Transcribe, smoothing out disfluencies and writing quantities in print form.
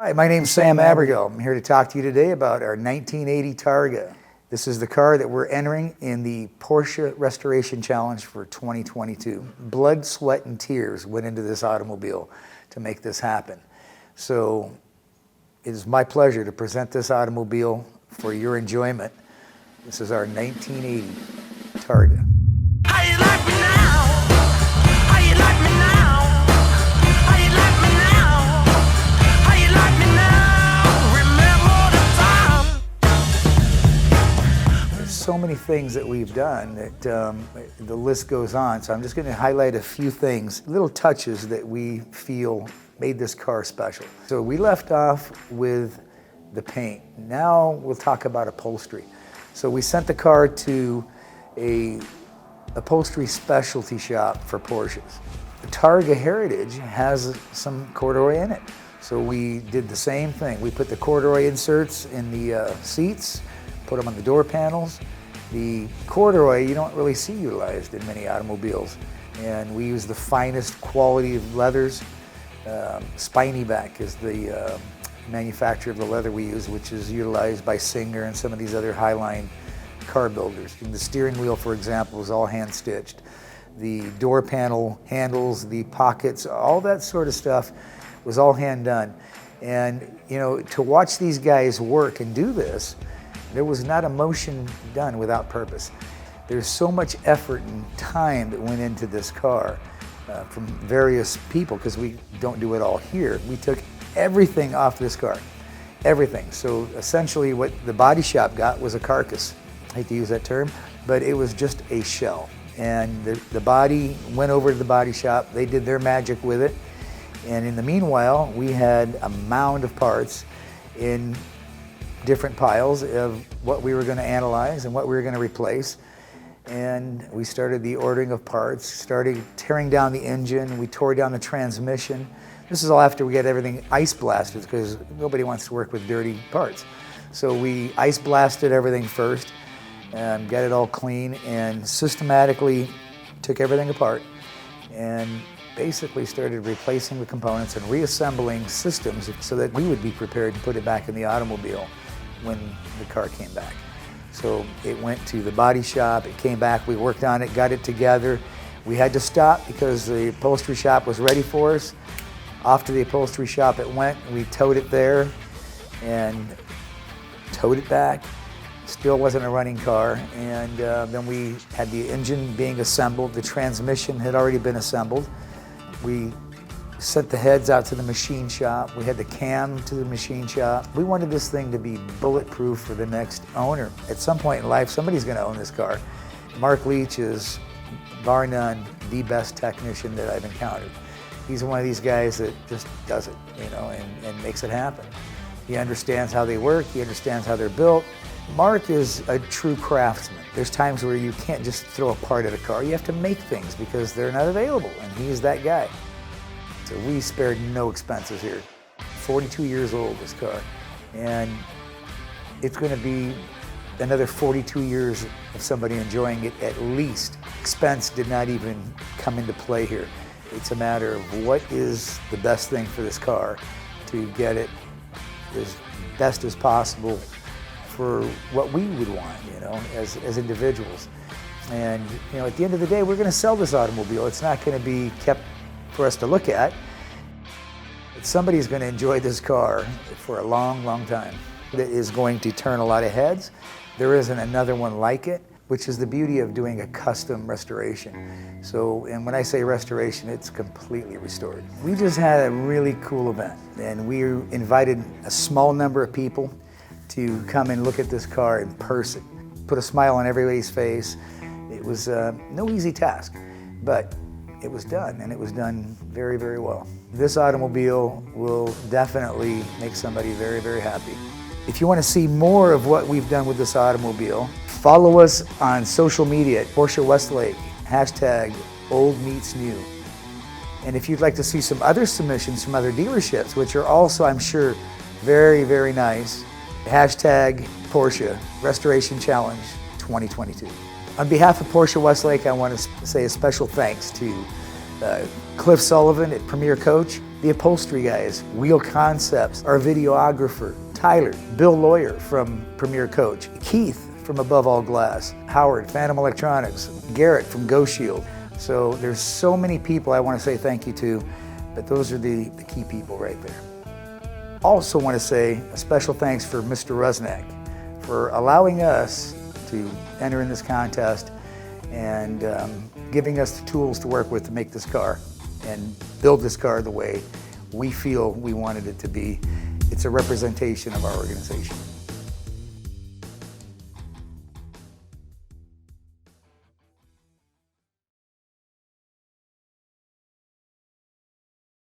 Hi, my name's Sam Abigail. I'm here to talk to you today about our 1980 Targa. This is the car that we're entering in the Porsche Restoration Challenge for 2022. Blood, sweat, and tears went into this automobile to make this happen. So it is my pleasure to present this automobile for your enjoyment. This is our 1980 Targa. How you like me now? How you like me now? How you like me now? How you like me now? Remember the time. There's so many things that we've done that the list goes on. So I'm just going to highlight a few things, little touches that we feel made this car special. So we left off with the paint. Now we'll talk about upholstery. So we sent the car to a upholstery specialty shop for Porsches. The Targa Heritage has some corduroy in it. So we did the same thing. We put the corduroy inserts in the seats, put them on the door panels. The corduroy you don't really see utilized in many automobiles. And we use the finest quality of leathers. Spiny back is the manufacturer of the leather we use, which is utilized by Singer and some of these other highline car builders. And the steering wheel, for example, is all hand stitched. The door panel handles, the pockets, all that sort of stuff was all hand done. And you know, to watch these guys work and do this, there was not a motion done without purpose. There's so much effort and time that went into this car from various people, because we don't do it all here. We took everything off this car, everything. So essentially what the body shop got was a carcass. I hate to use that term, but it was just a shell. And the body went over to the body shop. They did their magic with it. And in the meanwhile, we had a mound of parts in different piles of what we were going to analyze and what we were going to replace. And we started the ordering of parts, started tearing down the engine. We tore down the transmission. This is all after we got everything ice blasted, because nobody wants to work with dirty parts. So we ice blasted everything first and got it all clean, and systematically took everything apart and basically started replacing the components and reassembling systems so that we would be prepared to put it back in the automobile when the car came back. So it went to the body shop, it came back, we worked on it, got it together. We had to stop because the upholstery shop was ready for us. Off to the upholstery shop it went, we towed it there and towed it back. Still wasn't a running car. And then we had the engine being assembled, the transmission had already been assembled. We sent the heads out to the machine shop. We had the cam to the machine shop. We wanted this thing to be bulletproof for the next owner. At some point in life, somebody's gonna own this car. Mark Leach is, bar none, the best technician that I've encountered. He's one of these guys that just does it, you know, and makes it happen. He understands how they work, he understands how they're built. Mark is a true craftsman. There's times where you can't just throw a part at a car, you have to make things because they're not available, and he's that guy. So we spared no expenses here. 42 years old, this car. And it's gonna be another 42 years of somebody enjoying it at least. Expense did not even come into play here. It's a matter of what is the best thing for this car to get it as best as possible for what we would want, you know, as individuals. And you know, at the end of the day, we're gonna sell this automobile. It's not gonna be kept for us to look at. But somebody's going to enjoy this car for a long, long time. It is going to turn a lot of heads. There isn't another one like it, which is the beauty of doing a custom restoration. So, and when I say restoration, it's completely restored. We just had a really cool event, and we invited a small number of people to come and look at this car in person. Put a smile on everybody's face. It was no easy task, but it was done, and it was done very, very well. This automobile will definitely make somebody very, very happy. If you want to see more of what we've done with this automobile, follow us on social media at porschewestlake, #oldmeetsnew. And if you'd like to see some other submissions from other dealerships, which are also, I'm sure, very, very nice, #Porsche Restoration Challenge 2022. On behalf of Porsche Westlake, I want to say a special thanks to Cliff Sullivan at Premier Coach, the upholstery guys, Wheel Concepts, our videographer, Tyler, Bill Lawyer from Premier Coach, Keith from Above All Glass, Howard, Phantom Electronics, Garrett from Go Shield. So there's so many people I want to say thank you to, but those are the key people right there. Also want to say a special thanks for Mr. Rusnak for allowing us to enter in this contest and giving us the tools to work with to make this car and build this car the way we feel we wanted it to be. It's a representation of our organization.